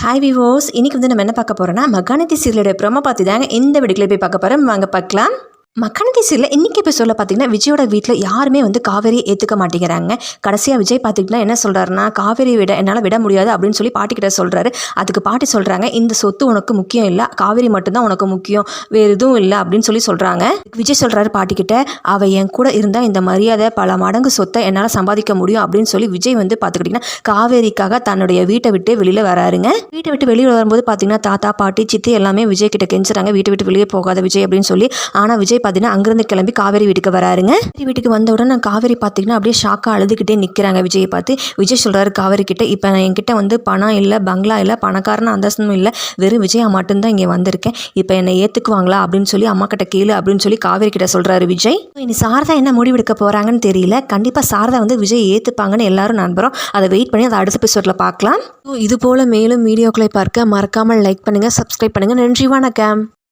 Hi விவோஸ், இன்றைக்கி வந்து நம்ம என்ன பார்க்க போகிறோன்னா மகாநதி சீரியலோட ப்ரோமோ பார்த்து தாங்க இந்த வீடியோவில் போய் பார்க்க போகிறோம். வாங்க பார்க்கலாம். மகாநதி சீரியல் இன்றைக்கி எபிசோடில் பார்த்தீங்கன்னா விஜயோட வீட்டில் யாருமே வந்து காவேரியை ஏற்றுக்க மாட்டேங்கிறாங்க. கடைசியாக விஜய் பார்த்திங்கன்னா என்ன சொல்கிறாருன்னா, காவேரி என்னால் விட முடியாது அப்படின்னு சொல்லி பாட்டிக்கிட்ட சொல்கிறாரு. அதுக்கு பாட்டி சொல்கிறாங்க, இந்த சொத்து உனக்கு முக்கியம் இல்லை, காவேரி மட்டும்தான் உனக்கு முக்கியம், வேறு எதுவும் இல்லை அப்படின்னு சொல்லி சொல்கிறாங்க. விஜய் சொல்கிறாரு பாட்டிக்கிட்ட, அவள் என் கூட இருந்தால் இந்த மரியாதை பல மடங்கு சொத்தை என்னால் சம்பாதிக்க முடியும் அப்படின்னு சொல்லி விஜய் வந்து பார்த்துக்கிட்டிங்கன்னா காவேரிக்காக தன்னுடைய வீட்டை விட்டு வெளியில் வராருங்க. வீட்டை விட்டு வெளியில் வரும்போது பார்த்தீங்கன்னா தாத்தா பாட்டி சித்தி எல்லாமே விஜய் கிட்ட கெஞ்சுறாங்க, வீட்டை விட்டு வெளியே போகாத விஜய் அப்படின்னு சொல்லி. ஆனால் விஜய் பார்த்தீங்கன்னா அங்கிருந்து கிளம்பி காவேரி வீட்டுக்கு வராருங்க. வீட்டுக்கு வந்த உடனே காவேரி பார்த்தீங்கன்னா அப்படியே ஷாக்காக அழுதுகிட்டே நிற்கிறாங்க விஜயை பார்த்து. விஜய் சொல்கிறாரு காவேரி கிட்ட, இப்போ என்கிட்ட வந்து பணம் இல்லை, பங்களா இல்லை, பணக்காரன அந்தஸ்தும் இல்லை, வெறும் விஜயா மட்டும்தான் இங்கே வந்திருக்கேன், இப்போ என்னை ஏற்றுக்குவாங்களா அப்படின்னு சொல்லி அம்மா கிட்ட கேளு அப்படின்னு சொல்லி காவேரி கிட்ட சொல்கிறாரு விஜய். இனி சாரதா என்ன முடிவெடுக்க போகிறாங்கன்னு தெரியல. கண்டிப்பாக சாரதா வந்து விஜய் ஏற்றுப்பாங்கன்னு எல்லாரும் நம்புகிறோம். அதை வெயிட் பண்ணி அதை அடுத்த எபிசோடில் பார்க்கலாம். இது போல் மேலும் வீடியோக்களை பார்க்க மறக்காமல் லைக் பண்ணுங்கள், சப்ஸ்கிரைப் பண்ணுங்கள். நன்றி, வணக்கம்.